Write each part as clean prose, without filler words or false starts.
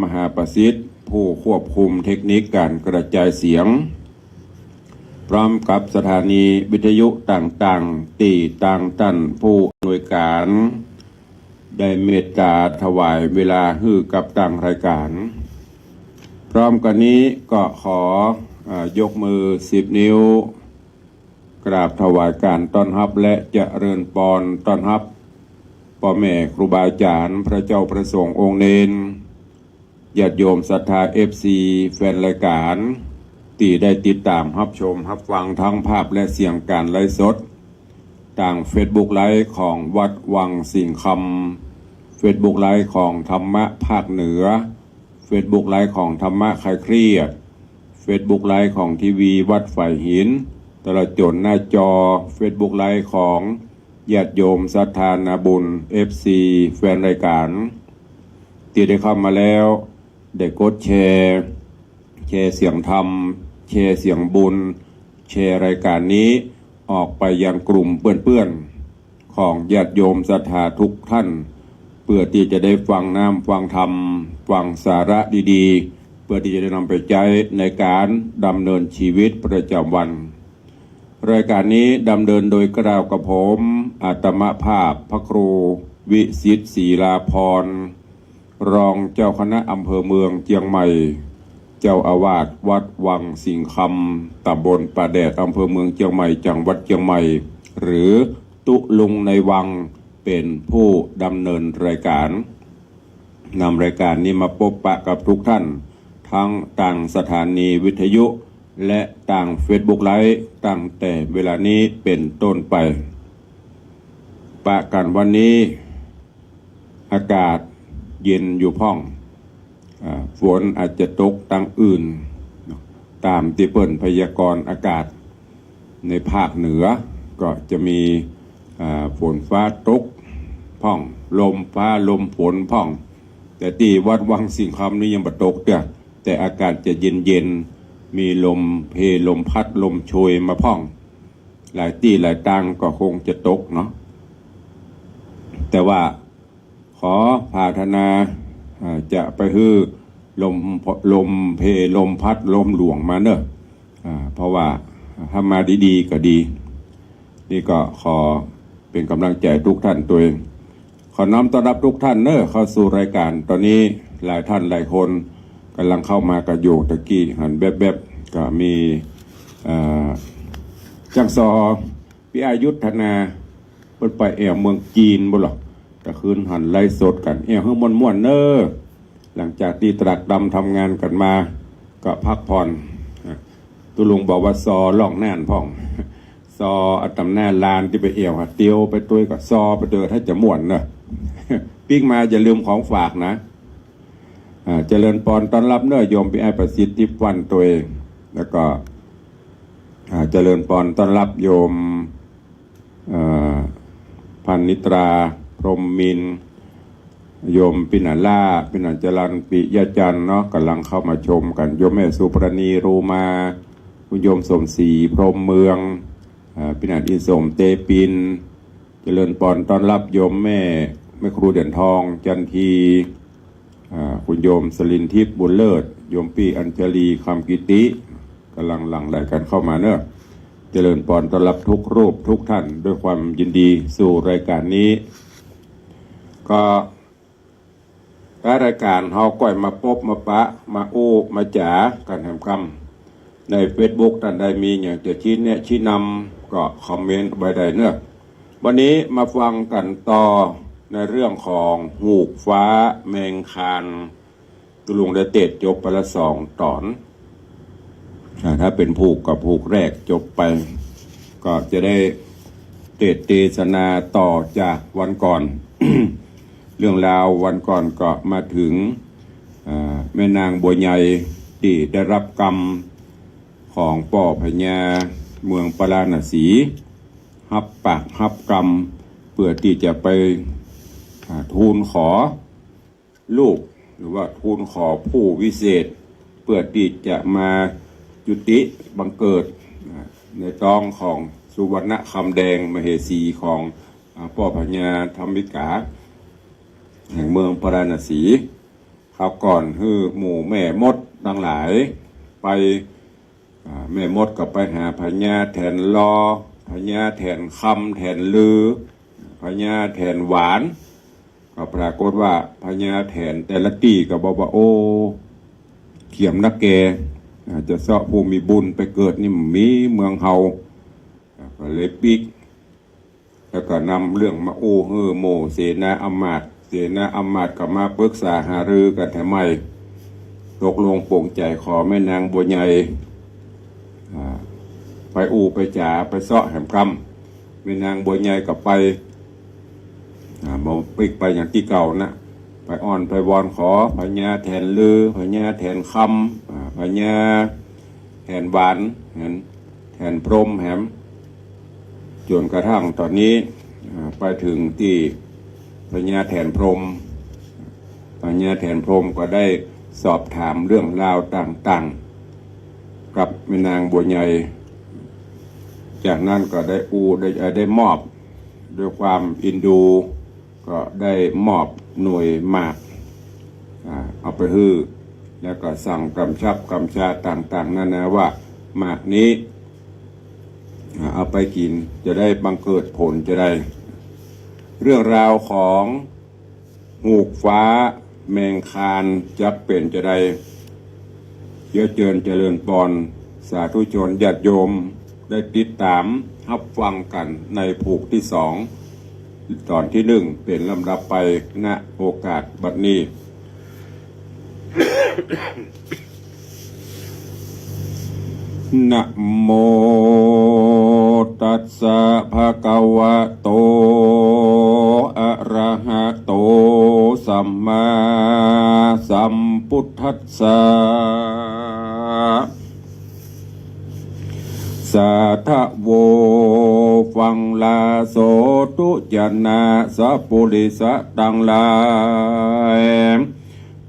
มหาประสิทธิ์ผู้ควบคุมเทคนิคการกระจายเสียงพร้อมกับสถานีวิทยุต่างๆที่ต่างท่านผู้อำนวยการได้เมตตาถวายเวลาให้กับต่างรายการพร้อมกันนี้ก็ขอยกมือ10 นิ้วกราบถวายการต้อนรับและเจริญพรต้อนรับพ่อแม่ครูบาอาจารย์พระเจ้าประสงค์องค์เนนญาติโยมศรัทธาFC แฟนรายการที่ได้ติดตามรับชมรับฟังทั้งภาพและเสียงการไลฟ์สดทาง Facebook ไลฟ์ของวัดวังสิงห์คำ Facebook ไลฟ์ของธรรมะภาคเหนือ Facebook ไลฟ์ของธรรมะคลายเครียด Facebook ไลฟ์ของทีวีวัดฝ่ายหินตลอดจนหน้าจอ Facebook ไลฟ์ของญาติโยมศรัทธานาบุญ FC แฟนรายการที่ได้เข้ามาแล้วได้กดแชร์เสียงธรรมแชร์เสียงบุญแชร์รายการนี้ออกไปยังกลุ่มเพื่อนๆของญาติโยมศรัทธาทุกท่านเพื่อที่จะได้ฟังน้ำฟังธรรมฟังสาระดีๆเพื่อที่จะได้นำไปใช้ในการดำเนินชีวิตประจำวันรายการนี้ดำเนินโดยกล่าวกับผมอาตมภาพพระครูวิสิทธิ์ศรีลาภรณ์รองเจ้าคณะอำเภอเมืองเชียงใหม่เจ้าอาวาสวัดวังสิงห์คำตำบลป่าแดดอำเภอเมืองเชียงใหม่จังหวัดเชียงใหม่หรือตุลุงในวังเป็นผู้ดำเนินรายการนำรายการนี้มาพบปะกับทุกท่านทั้งต่างสถานีวิทยุและต่าง Facebook ไลฟ์ตั้งแต่เวลานี้เป็นต้นไปปะกันวันนี้อากาศเย็นอยู่พ่องฝนอาจจะตกตั้งอื่นตามที่เปิ้นพยากรณ์อากาศในภาคเหนือก็จะมีฝนฟ้าตกพ่องลมฟ้าลมฝนพ่องแต่ที่วัดวังสิงห์คำนี่ยังบ่ตกเด้อแต่อากาศจะเย็นๆมีลมเพลมพัดลมโชยมาพ่องหลายที่หลายตังก็คงจะตกเนาะแต่ว่าขอพาธนาจะไปฮื้อลมเพลมพัดลมหลวงมาเนอะเพราะว่าถ้ามาดีๆก็ดีนี่ก็ขอเป็นกำลังใจทุกท่านตัวเองขอน้อมต้อนรับทุกท่านเนอะเข้าสู่รายการตอนนี้หลายท่านหลายคนกำลังเข้ามากระโยกตะกี้หันแบบก็มีจังซอพี่อายุทธนาเปิดไปแอวเมืองจีนบ่หรอกแต่คืนหันไล่สดกันแอวเฮือม่วนๆเนอะหลังจากที่ตรากตรำทำงานกันมาก็พักผ่อนตุลุงบอกว่าซอล่องแน่นพ่องซออัตำแน่ลานที่ไปเอวเตียวไปตัวกับซอไปเดินให้จะม่วนเนอะปิ้งมาอย่าลืมของฝากนะเจริญพรต้อนรับเนื้อโยมพี่ไอประสิทธิ์ทิพย์วันตัวเองแล้วก็เจริญพรต้อนรับโยมพันนิตราพรหมมินโยมปิณาล่าปิณาจรันปิยจันเนาะกำลังเข้ามาชมกันโยมแม่สุปรณีรูมาคุณโยมสมศรีพรหมเมืองปิณาอินสมเตปินเจริญพรต้อนรับโยมแม่ครูเด่นทองจันทีคุณโยมสลินทิพย์บุญเลิศโยมปีอัญชลีคำกิติกำลังหลั่งไหลกันเข้ามาเนอะเจริญพรต้อนรับทุกรูปทุกท่านด้วยความยินดีสู่รายการนี้ก็รายการเฮาก้อยมาพบมาปะมาอู้มาจ๋ากันแห่งคำใน Facebook ท่านใดมีอย่างจะชี้แนะชี้นำก็คอมเมนต์ไว้ได้เนอะวันนี้มาฟังกันต่อในเรื่องของหูกฟ้าแมงคานตุลุงได้เตะจบไปละ2 ตอนถ้าเป็นผูกกับผูกแรกจบไปก็จะได้เทศนาต่อจากวันก่อน เรื่องราววันก่อนก็มาถึงแม่นางบัวใหญ่ที่ได้รับกรรมของป่อพญาเมืองปราณสีฮับปากฮับกรรมเพื่อที่จะไปทูลขอลูกหรือว่าทูลขอผู้วิเศษเพื่อที่จะมายุติบังเกิดในท้องของสุวรรณคำแดงมเหสีของป่อพญาธรรมิกาแห่งเมืองปราณสี เขาก่อนคือหมู่แม่มดทั้งหลายไปแม่มดก็ไปหาพญาแทนลอพญาแทนคำแทนลือพญาแทนหวานก็ปรากฏว่าพญาแทนแต่ละตีก็บอกว่าโอ้เขียมนักแกจะเสาะผู้มีบุญไปเกิดนี่มีเมืองเฮาก็เลยปิกแล้วก็นำเรื่องมาโอ้โมเสนาอำมาตย์เสนาอำมาตย์ก็มาปรึกษาหารือกันทำไมตกลงปลงใจขอแม่นางบัวใหญ่ไปไปจ่าไปเสาะแหมกำแม่นางบัวใหญ่ก็ไปมาปิกไปอย่างที่เก่านะไปอ่อนไปวอนขอพญาแทนลือพญาแทนคำพญาแทนหวานแทนพรหมแหมจนกระทั่งตอนนี้ไปถึงที่พญาแทนพรหมพญาแทนพรหมก็ได้สอบถามเรื่องราวต่างๆกับแม่นางบัวใหญ่จากนั้นก็ได้มอบด้วยความอินดูก็ได้มอบหน่วยหมากเอาไปฮื้อแล้วก็สั่งกำชับกำชาต่างๆนั่นนะว่าหมากนี้เอาไปกินจะได้บังเกิดผลจะได้เรื่องราวของหูกฟ้าแมงคานจักเป็นจะได้เยอะเจริญปอนสาธุชนญาติโยมได้ติดตามรับฟังกันในผูกที่สองตอนที่หนึ่งเป็นลำดับไปณโอกาสบัดนี้ นะโมตัสสะภะคะวะโตอะระหะโตสัมมาสัมพุทธัสสะสาธโวฟังลาโสตุจนะสัพพุริสะตังหลาย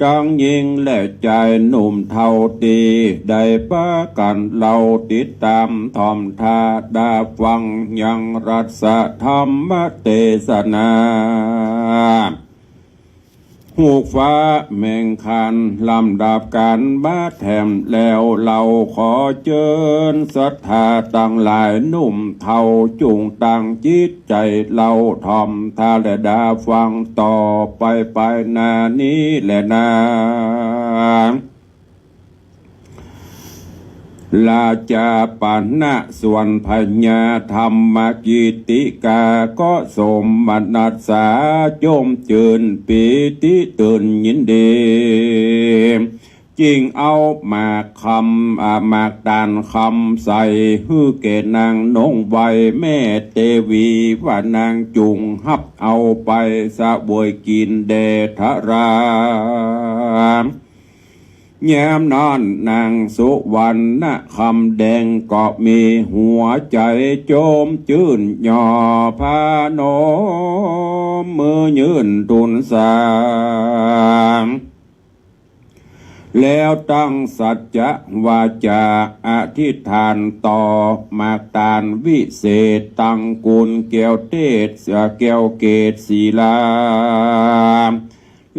ทั้งหญิงและชายหนุ่มเท่าตีได้ปะกันเราติดตามทอมทาดาฟังยังรัสธรรมเทศนาหูฟ้าแมงคันลำดับการบ้าแถมแล้วเราขอเชิญศรัทธาตั้งหลายหนุ่มเท่าจุงตั้งจิตใจเราทอมทาและดาฟังต่อไปนานี้แหละนาลาจาปานะส่วนพญาธรรมกิติกาก็สมนัสสาโยมเจิญปีติตื่นยินดีจริงเอามากคำมากดานคำใส่ฮือเกนางนงไวแม่เตวีว่านางจุงฮับเอาไปสะบวยกินเดทรายามนอนนางสุวรรณคำแดงก็มีหัวใจโจมจื่นย่อพานมมือยืนทุนสามแล้วตั้งสัจจะวาจาอธิษฐานต่อมากตานวิเศษตั้งกุลแก้วเทศแก้วเกศศีลา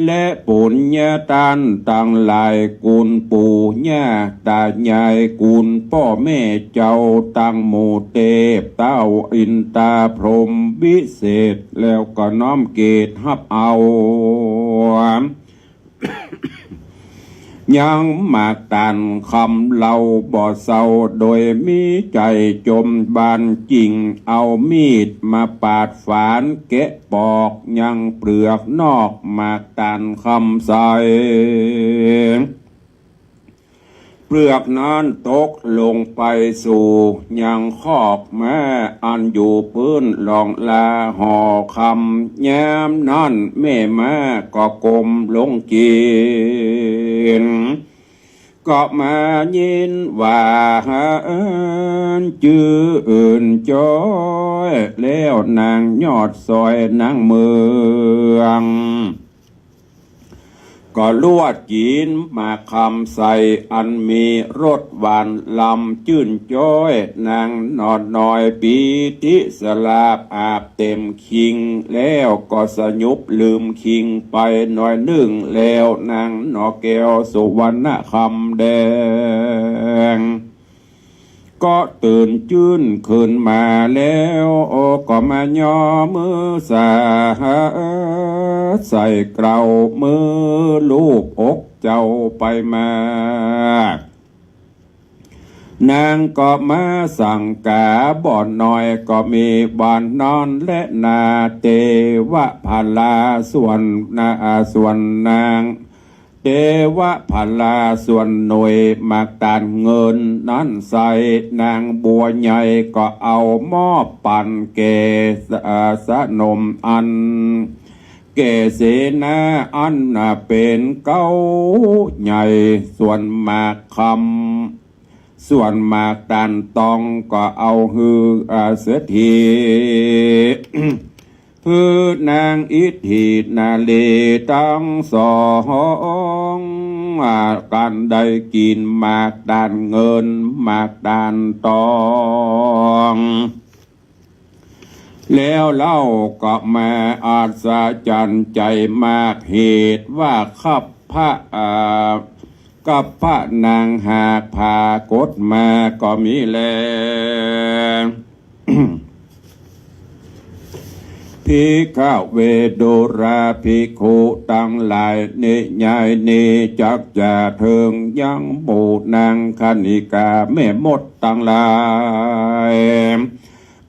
และปุญญาตานตั้งหลายกุลปู่ย่าตายายกุลพ่อแม่เจ้าตั้งหมู่เทพเต้าอินตาพรหมวิเศษแล้วก็น้อมเกตฮับเอายังมากตันคำเล่าบ่เศร้าโดยมีใจจมบานจริงเอามีดมาปาดฝานแกะปอกยังเปลือกนอกมากตันคำใสเปลือกนั้นตกลงไปสู่ยังคอกแม่อันอยู่พื้นลองลาห่อคำแย้มนั่นแม่แม่ก็กลมลงกินก็มายินว่าจื่นจอยแล้วนางยอดซอยนางเมือง ก็ลวดกินมาคำใส่อันมีรสหวานลำจื่นจ้อยนางนอนน้อยปีติสลาบอาบเต็มคิงแล้วก็สยุบลืมคิงไปหน่อยหนึ่งแล้วนางนอแก้วสุวรรณคำแดงก็ตื่นจื้นขึ้นมาแล้วก็มาย่อมือสาใส่เกลามือลูบอกเจ้าไปมานางก็มาสั่งกาบ่อนน้อยก็มีบ้านนอนและนาเตวะพาลาส่วนนางเทวะพลาส่วนหน่วยมากตานเงินนั้นใส่นางบัวใหญ่ก็เอาหม้อปั่นเกสนมอันเกเสนาอันเป็นเก้าใหญ่ส่วนมากคำส่วนมากตานตองก็เอาฮือเสียทีคือนางอิทธินาเลตั้งสองกันได้กินมากดานเงินมากดานตองแล้วเล่าก็มาอาศจรรย์ใจมากเหตุว่าขับพระกับพระนางหากพากฏมาก็มีแลภิกขเวโดราภิกขุตั้งหลายเนยายเนจักจะเทิงยังบูนางคณิกาแม่มดตั้งหลาย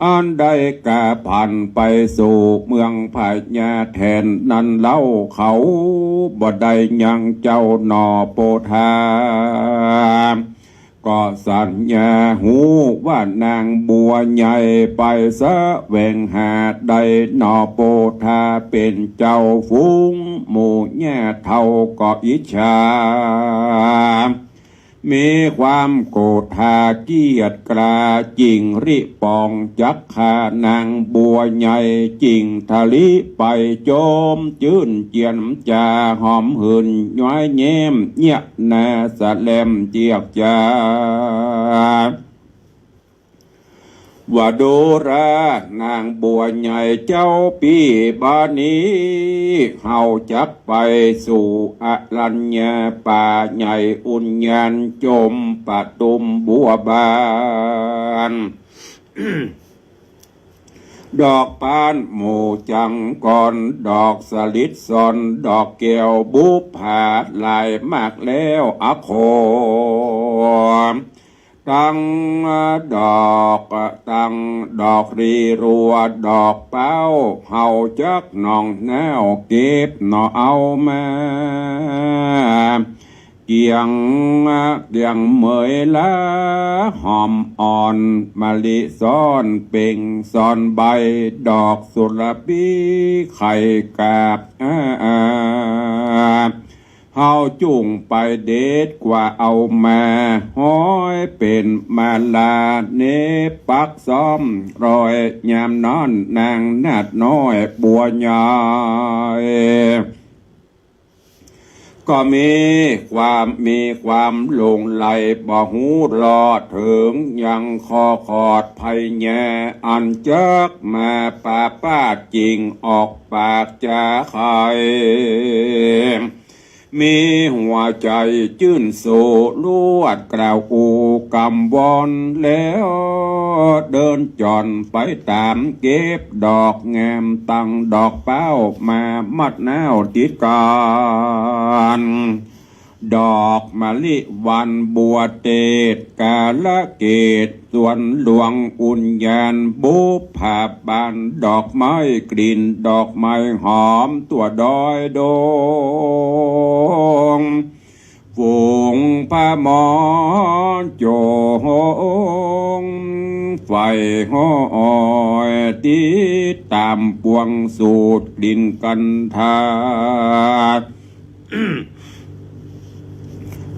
อันได้กาผ่านไปสู่เมืองพญาแทนนั้นเล่าเขาบ่ได้ยังเจ้าหนอโปธาก็สัญญาหูว่านางบัวใหญ่ไปสะแวงหาใดนอโปธาเป็นเจ้าฟุ้งหมู่แย่เท่าก็อิจฉามีความโกรธาเกียดกราจริงริปองจักขานางบัวใหญ่จริงทะลิไปโจมจื่นเจียนจาหอมหืนย้อยแย้มเงียนาสะแลมเจียกจาว่าโดรานางบัวใหญ่เจ้าปีบานีเฮาจักไปสู่อรัญญาป่าใหญ่อุญญาณจมปะตุมบัวบาน ดอกปานหมู่จังก่อนดอกสลิดซอนดอกแก้วบุพผาลายมากแล้วอโคตั้งดอกรีรัวดอกเป้าเฮาจักหนองแนวเก็บหนอเอามาเกียงเมยละหอมอ่อนมะลิซ้อนเป่งซ้อนใบดอกสุรปีไข่กาบเฮาจุ่งไปเด็ดกว่าเอามาห้อยเป็นมาลาเนปักซ้อมรอยยามนอนนางนาดน้อยบัวใหญ่ก็มีความหลงไหลบ่หูรอดถึงยังคอขอดภัยแย่อันเจิกมาป้าจริงออกปากจะใครมีหัวใจจื่นโสลวดกล่าวอูกำวอนแล้วเดินจอนไปตามเก็บดอกงามตั้งดอกเป้ามามัดแนวติดกันดอกมะลิวันบัวเตศกาลเกตส่วนหลวงอุญญาณบุพผาบานดอกไม้กลิ่นดอกไม้หอมตัวดอยโดงฝูงพระมอโจงไฟห้อยติดตามปวงสูดกลิ่นกันทา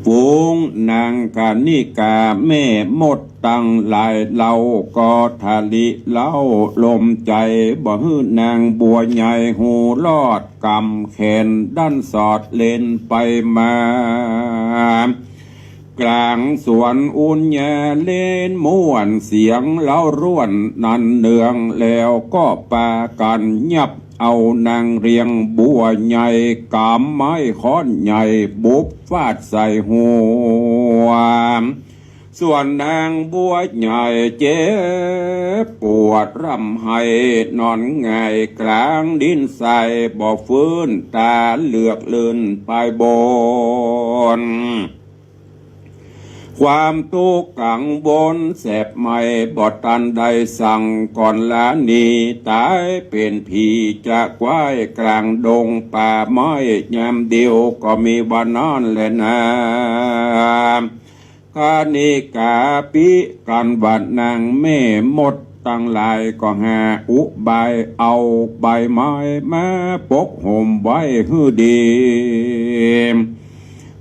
ฝูงนางกานิกาแม่มดตั้งหลายเหล่าก็ทะลิเล่าลมใจบ่ฮื้อนางบัวใหญ่หูลอดกำแขนด้านสอดเล่นไปมากลางสวนอุ่นแย่เล่นม่วนเสียงเล่าร่วนนันเนืองแล้วก็ปากันยับเอานางเรียงบัวใหญ่กำไม้ค้อนใหญ่บุบฟาดใส่หัวส่วนนางบัวใหญ่เจ็บปวดรำไห้นอนง่ายกลางดินใส่บ่ฟื้นตาเหลือกเลื่นไปบนความทุกข์กังวลแสบไม่บอดตันใดสั่งก่อนละนีตายเป็นผีจะกว้ายกลางดงป่าไม้ยามเดียวก็มีบ้านนอนแลนะกานิกาปิกันบัดนางแม่มดตั้งหลายก็หาอุบายเอาใบไม้มาปกห่มไว้ฮือดี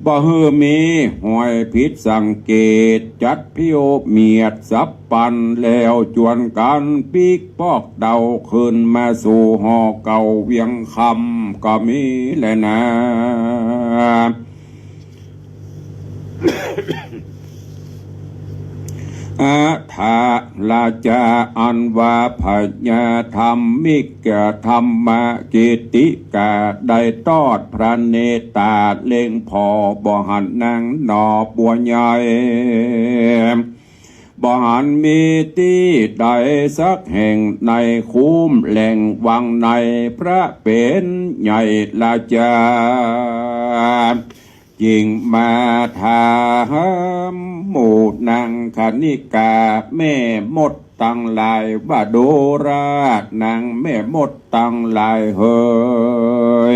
บ่ฮือมีหอยผิดสังเกตจัดพิโอเมียดสับปันแล้วจวนกันปีกปอกเดาขึ้นมาสู่หอเก่าเวียงคำก็มีแลนะอาถาลาจาอันว่าพญาธรรมิกธรรมกิติกาได้ตอดพระเนตาเล่งพอบ่หันนางนอบัวใหญ่บ่หันมีที่ใดสักแห่งในคุ้มแหล่งวังในพระเป็นใหญ่ลาจาจิงมาถามหมู่นางคณิกาแม่มดตั้งหลายว่าโดราชนางแม่มดตั้งหลายเฮ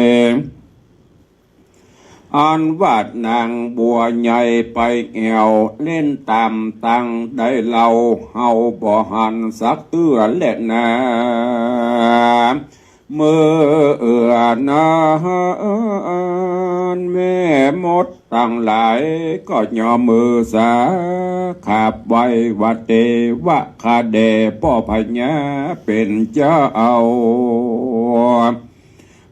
ยอันวาดนางบัวใหญ่ไปแอวเล่นตามตั้งได้เล่าเฮาบ่หันสักเตื้อเล่นนาเมื่อนาแม่มดตั้งหลายก็ย่อมือสาขับไว้วัดเทวะคาเดพ่อพญาเป็นเจ้าเอา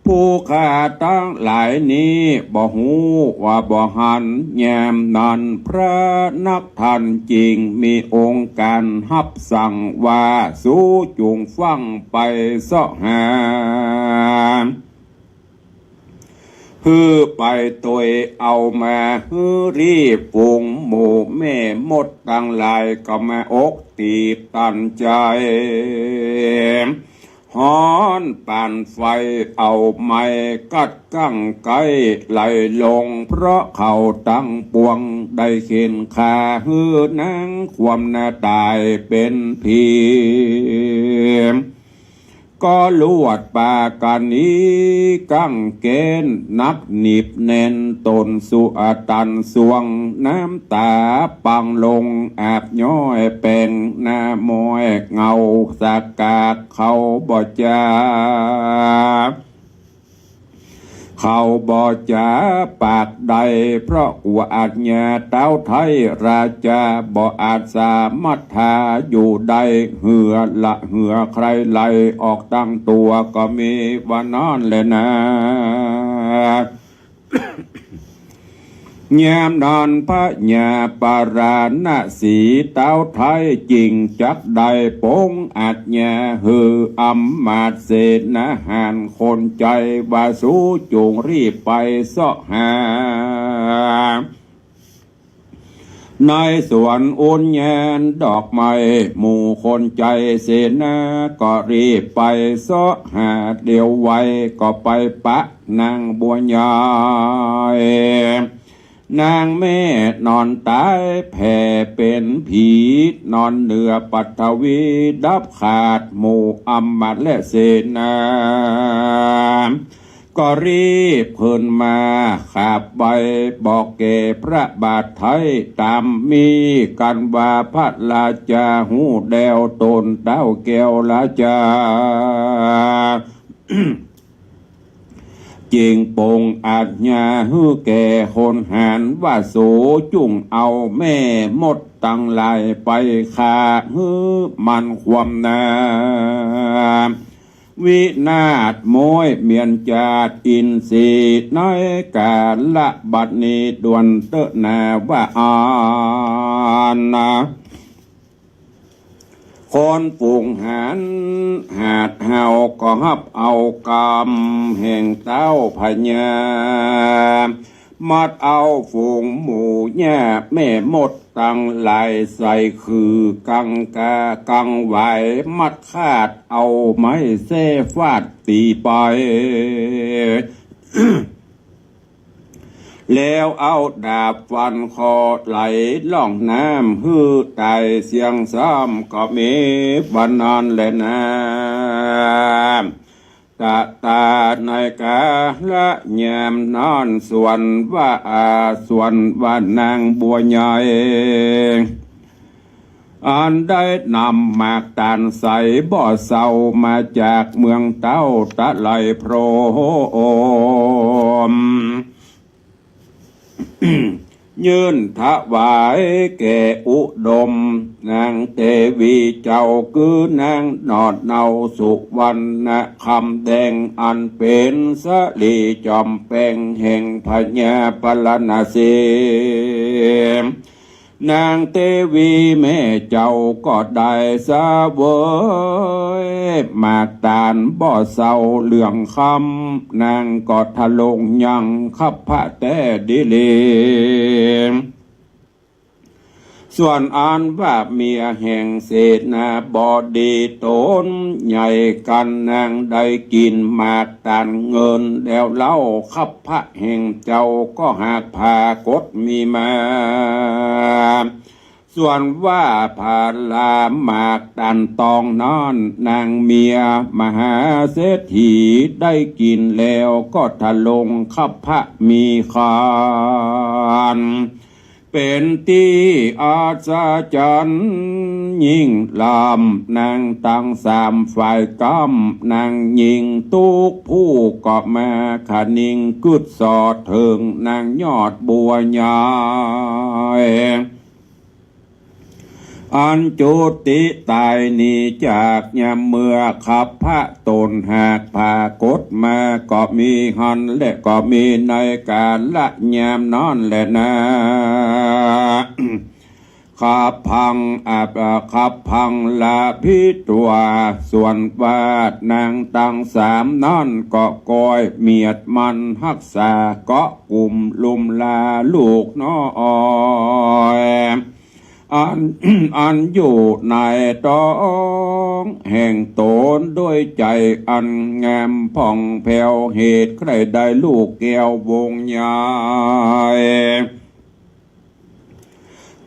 ผู้ข้าตั้งหลายนี้บ่หูว่าบ่หันแยมนันพระนักทันจริงมีองค์การฮับสั่งว่าสู้จุงฟังไปเสาะหาฮือไปตัวเอามาฮือรีบปุงหมู่แม่มดตั้งหลายก็มาอกตีบตันใจฮ้อนปานไฟเอาไม้กัดกั้งไกไหลลงเพราะเขาตั้งปวงได้เข็นคาฮือนางความหน้าตายเป็นผีก็ลวดปากันนี้กั้งเกณฑ์นักหนีบแน่นตนสุอตันสวงน้ำตาปังลงอาบย้อยแป่งหน้ามอยเงาสากาดเขาบ่จาเขาบ่จาปากใดเพราะว่าอาจญาเต้าไทยราชาบ่อาจสามารถทาอยู่ใดเหือละเหือใครไหลออกตั้งตัวก็มีวันนั้นแหละนะยามนอนพระญาปาราณสีเต้าไทยจริงจักได้ปงอาจญาหืออำมาตย์เศษนะหานคนใจว่าสู้จงรีบไปเสาะหาในสวนอุ่นแยนดอกไม้หมู่คนใจเสนาก็รีบไปเสาะหาเดียวไว้ก็ไปปะนางบัวใหญ่นางแม่นอนตายแผ่เป็นผีนอนเหนือปัทวีดับขาดหมู่อำมาตย์และเสนาก็รีบเพิ่นมาขับใบบอกแก่พระบาทไทยตามมีกันว่าพระราชาหูแดวตนเต้าแก้วราชา เจงปงอาจญาฮือแก่คนหานว่าโสจุ่งเอาแม่มดตั้งลายไปขาฮือมันความนาวินาศโมยเมียนจาดอินสีน้อยกาละบัดนี้ดวนเตนาว่าอานะคนปรุงหันหาดเฮาก็ฮับเอากรรมแห่งเต้าพญามัดเอาฝูงหมูแย่แม่มดตั้งหลายใส่คือกังกากังไหวมัดคาดเอาไม้เส้ฟาดตีไป แล้วเอาดาบฟันคอไหลล่องน้ำฮือไตเสียงซ้ำก็มีวันนอนและน้ำตาตาในกาละแยมนอนส่วนว่าส่วนว่านางบัวใหญ่อันได้นำหมากตาลใสบ่อเศร้ามาจากเมืองเต้าตะไลโพรม ยื่นถวายแก่อุดมนางเทวีเจ้าคือนางนอดเนาสุวรรณคำแดงอันเป็นสลีจอมแปงแห่งพญาปลนาเสนางเทวีแม่เจ้าก็ได้สาเวยหมากตาลบ่อเศร้าเหลืองคำนางก็ทะลงยังขับพระแต่ดิเลส่วนอันว่าเมียแห่งเศษนาบอดีตนใหญ่กันนางได้กินหมากตาลเงินแล้วเล่าขับพระแห่งเจ้าก็หากพากดมีมาส่วนว่าพาลาหมากตาลตองนอนนางเมียมหาเศรษฐีได้กินแล้วก็ทะลงขับพระมีคานเป็นที่อาศจรรย์ยิ่งลำนางตั้งสามฝ่ายกำนางยิงตุกผู้ก็มาขนิงกึดสอดถึงนางยอดบัวใหญ่อันจุติตายนี้จากยามเมื่อขับพระตนหากพากดมาก็มีหันและก็มีในการละยามนอนและนาขับพังขับพังละพิตัวส่วนวาดนางตั้งสามนั่นก็กอยเมียดมันหักษาก็กลุ่มลุมลาลูกน้อยอันอยู่ในต้องแห่งตนด้วยใจอันงามผ่องแผ้วเหตุใครได้ลูกแก้ววงใหญ่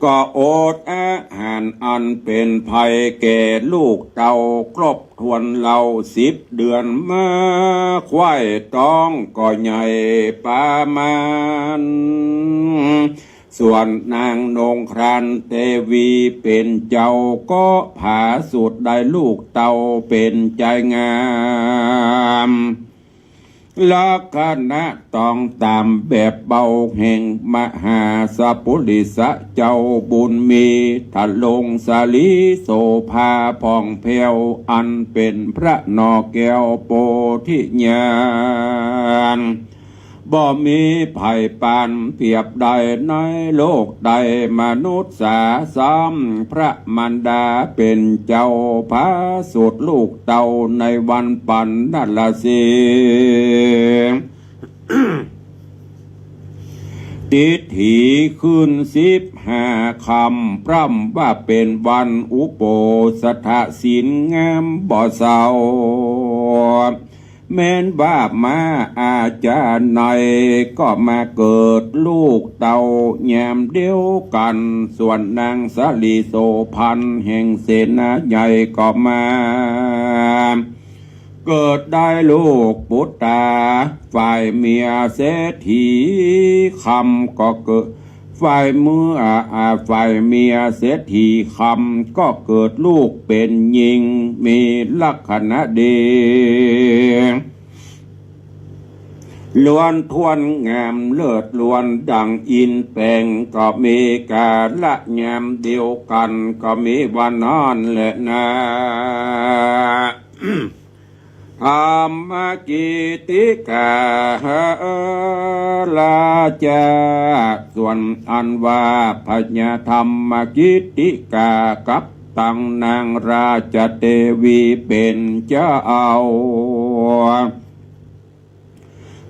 ก็อดอาหารอันเป็นภัยแก่ลูกเต่าครบทวนเรา10 เดือนมาควายต้องก็ใหญ่ประมาณส่วนนางนงครานเทวีเป็นเจ้าก็ผาสุดได้ลูกเต่าเป็นใจงามลักษณะต้องตามแบบเบาแห่งมหาสัพพุริสเจ้าบุญมีทะลงสาลีโสภาผ่องแผ้วอันเป็นพระนอแก้วโพธิญาณบ่มีภัยปานเพียบใดในโลกใดมนุษย์สาซ้ำพระมารดาเป็นเจ้าพาสุดลูกเต่าในวันปันนั่นละสิ ติถีขึ้น15 คำพร่ำว่าเป็นวันอุโปสถศีลงามบ่เศร้าแม้นว่ามาอาจารย์ในก็มาเกิดลูกเต่าแยมเดียวกันส่วนนางสลีโสพันแห่งเสนาใหญ่ก็มาเกิดได้ลูกปุตตาฝ่ายเมียเศรษฐีคำก็เกิดฝ่ายเมียเศรษฐีคำก็เกิดลูกเป็นหญิงมีลักษณะดี ล้วนทวนงามเลิศล้วนดังอินแปลงก็มีกาละงามเดียวกันก็มีวันนอนแหละนะธรรมกิติกาลาจาส่วนอันว่าพญาธรรมกิติกากับตังนางราชเทวีเป็นเจ้า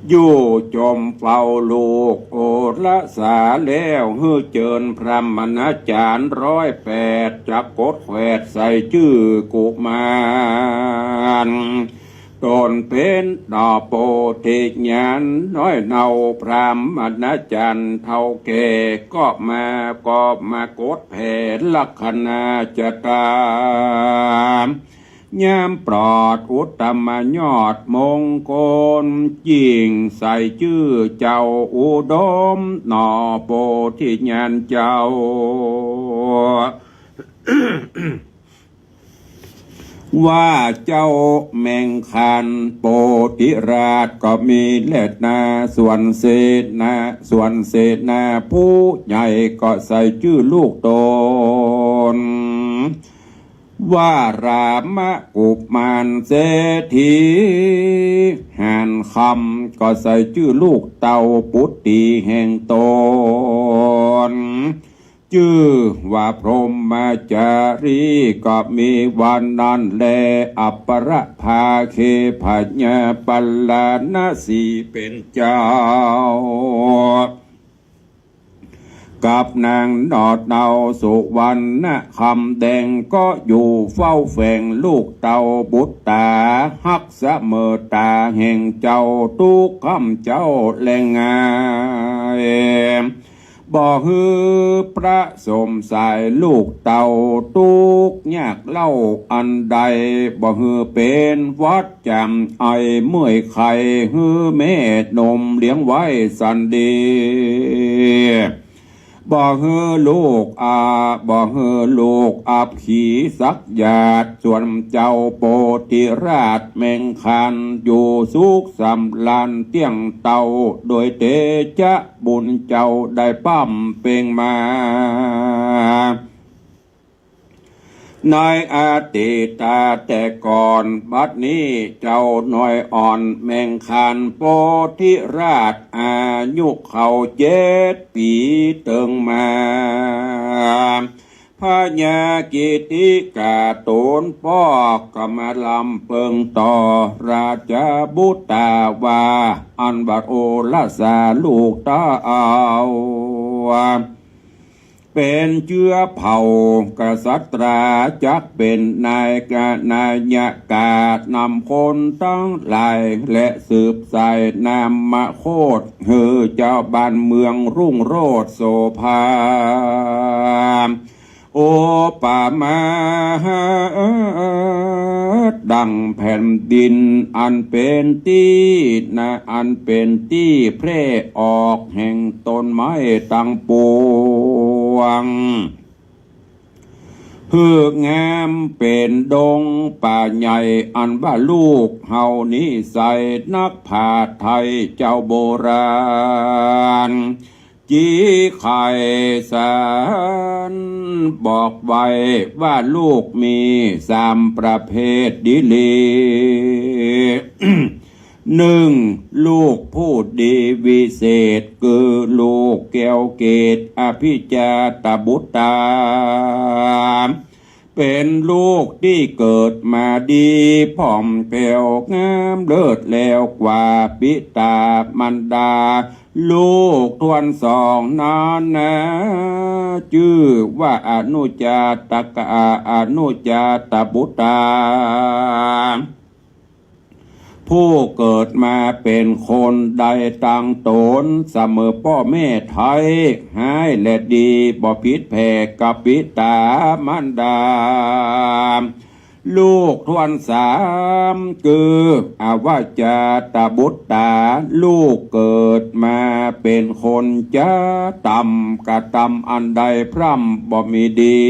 อยู่จมเฝ้าลูกโอละสาแล้วฮือเจิญพระมณาจารย์108จักกดแขวดใส่ชื่อกุมารตนเป็นดอกโพธิญาณน้อยเนาพระมณาจารย์เท่าแก่ก็มากดแผ่ลักษณะจะตามยามปลอดอุตตมยอดมงคลจิงใส่ชื่อเจ้าอุดมหน่อโพธิญาณเจ้า ว่าเจ้าแมงคันโปธิราชก็มีเล็ดนาส่วนเศษนาผู้ใหญ่ก็ใส่ชื่อลูกตนว่ารามกุมารเศรษฐีหันคำก็ใส่ชื่อลูกเต่าปุตติแห่งตนชื่อว่าพรหมจารีก็มีวันนั้นแลอัปปรภาเคพญาปัลลานาสีเป็นเจ้ากับนางนอดเนาสุวรรณคำแดงก็อยู่เฝ้าแฝงลูกเต่าบุตตาฮักเสมอตาแห่งเจ้าทุกคำเจ้าแรงงายบ่ฮือพระสมสายลูกเต่าทุกยากเล่าอันใดบ่ฮือเป็นวัดจำไอเมื่อยไข่ฮือแม่นมเลี้ยงไว้สันดีบ่ฮือลูกอับขี่สักหยาดส่วนเจ้าโปธิราชแมงคันอยู่สุขสำลานเตี้ยงเต่าโดยเตชะบุญเจ้าได้ปั้มเป่งมาในอดีตแต่ก่อนบัดนี้เจ้าน้อยอ่อนแมงคันโปธิราชอายุเขา7 ปีเติงมาพญากิติกาโตนป้อกก็มาลำเปิงต่อราชบุตรว่าอันบัดโอละสาลูกตาเอาเป็นเชื้อเผ่ากษัตราจักเป็นนายกนายกานำคนตั้งหลายและสืบสายนามมาโคตเฮือเจ้าบ้านเมืองรุ่งโรจน์โสภาโอปามาดังแผ่นดินอันเป็นที่แพร่ออกแห่งต้นไม้ตั้งปวงเพื่องามเป็นดงป่าใหญ่อันว่าลูกเฮานี้ใส่นักผาไทยเจ้าโบราณจีไข่สารบอกไว้ว่าลูกมี3 ประเภทดิลี 1. ลูกผู้ดีวิเศษคือลูกแก้วเกตอภิจาตบุตรเป็นลูกที่เกิดมาดีผ่องแผ้วงามเลิศแล้วกว่าปิตามารดาลูกทวน2นั้นนะชื่อว่าอนุจาตกะอนุจาตบุตรผู้เกิดมาเป็นคนใดต่างตนเสมอพ่อแม่ไทยให้และดีบ่ผิดแผ่กับปิตามารดาลูกทวน3คืออวจาตบุตรลูกเกิดมาเป็นคนจะต่ำกะต่ำอันใดพร่ำบ่มีดี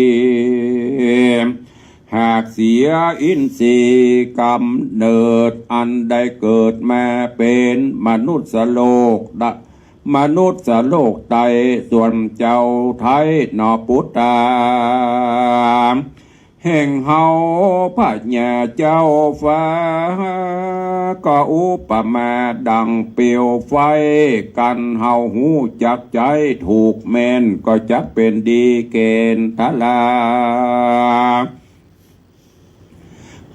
หากเสียอินทรีย์กำเนิดอันได้เกิดมาเป็นมนุษย์โลกมนุษย์โลกไตส่วนเจ้าไทยนอพุทธาแห่งเฮาพระญาเจ้าฟ้าก็อุปมาดังเปลวไฟกันเฮาหูจักใจถูกแม่นก็จักเป็นดีเกณฑ์ทลา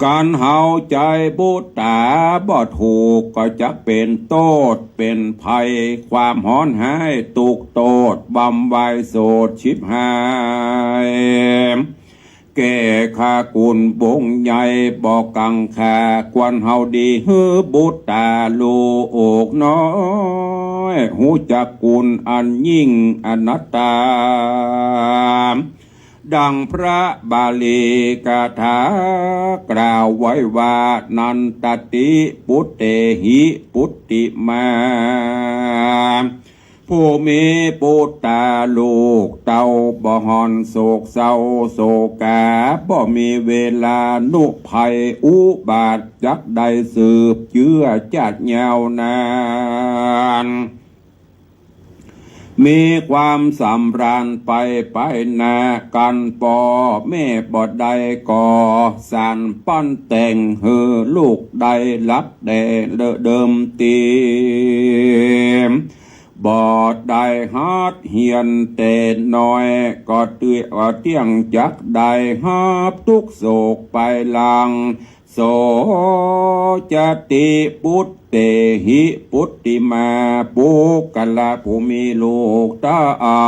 การเฮาใจบุตตาบ่ถูกก็จักเป็นโทษเป็นภัยความฮ้อนหายตุกโตดบำไวโสดชิบหายแก่ขากุลบงใหญ่บอกกังคากวนเฮาดีฮือบุตตาลูกน้อยหูจักกุลอันยิ่งอนัตตาดังพระบาลีกถากล่าวไว้ว่านันตติปุตเตหิปุตติมาผู้มีปุตตาลูกเต้าบ่หอนโศกเศร้าโศกาบ่มีเวลานุภัยอุบาทจักใดสืบเชื้อจัดยาวนานมีความสำราญไปนากันปอแม่บ่ได้ก่อสารปั้นแต่งเฮอลูกได้รับแด่เดิมตีบ่ได้ฮาดเฮียนแต่น้อยก็เตี้ยงจักได้ฮับทุกโศกไปลังโสจติปุตเตหิปุตติมาปุกละผู้มีลูกตาเอา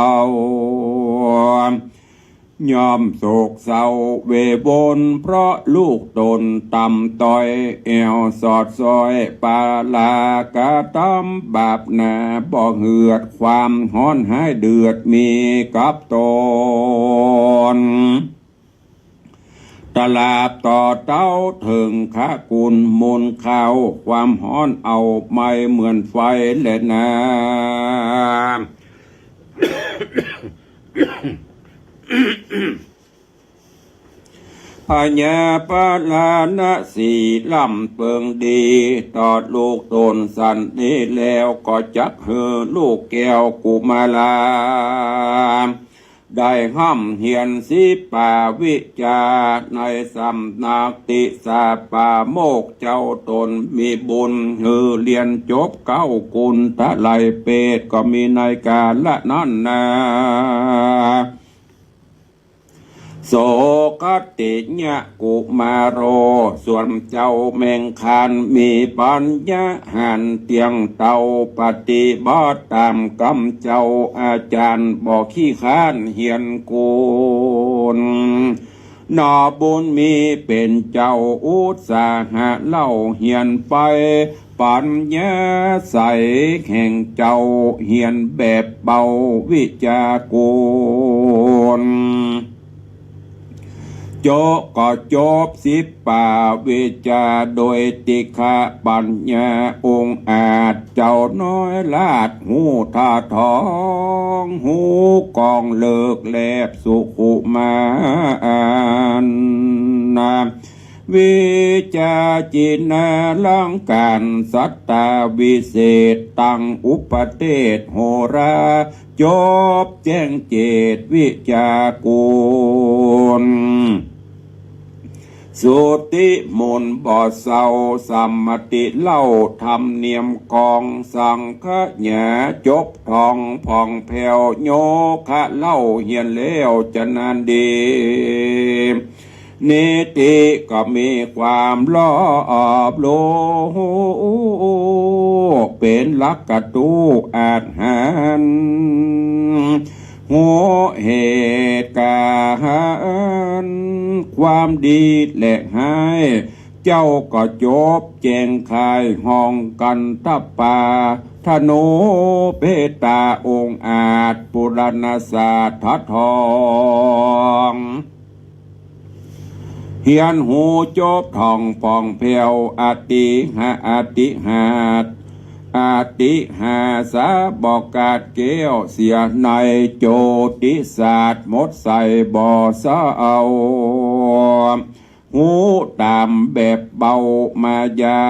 ยอมโศกเศร้าเวบนเพราะลูกตนต่ำต้อยเอวสอดซอยปาลากะตำบาปนาบ่เหือดความฮ้อนหายเดือดมีกับตนตลาบต่อเต้าถึงขากุลมูลข้าวความฮ้อนเอาไม่เหมือนไฟและน้ำพญาปลานะสีลำเปิงดีตอดลูกตนสันนี้แล้วก็จักเฮอลูกแก้วกุมาลาได้ห้ำเหียนสิป่าวิจาในสำนักติสาป่าโมกเจ้าตนมีบุญเเรียนจบเก้ากุลทะไลเปตก็มีในกาละนั้นนาโสกติญะกุมาโรส่วนเจ้าแมงคานมีปัญญาหันเตียงเตาปฏิบัติตามกำเจ้าอาจารย์บอกขี้ข้านเฮียนกูลนอบุญมีเป็นเจ้าอุตสาหะเล่าเฮียนไปปัญญาใสแห่งเจ้าเฮียนแบบเบาวิจากูลโจก็จบสิบป่าวิจาโดยติฆะปัญญาองค์อาจเจ้าน้อยลาดหูท่าทองหูกองเลิกแลบสุขุมานาวิจาจินาลังการสัตตาวิเศษตังอุปเทศโหราจบแจ้งเจตวิจากุลสุติมนต์บ่อเศร้าสัมมติเล่าธรรมเนียมกองสังฆญาจบทองผ่องแผ่วโยคะเล่าเฮียนแล้วจะนานดีนิติก็มีความรอบโลกเป็นลักกตูอาจหันหัวเหตุการณ์ความดีและให้เจ้าก็จบแจงคายห้องกันทับป่าธโนเปตาองค์อาจปุรณศาสตร์ทัดทองเฮียนหูจบทองปองเพียวอติหาสาบอกกาดเกี้ยวเสียในโจติศาสตร์มดใส่บ่อสาเอา หูตามแบบเบามายา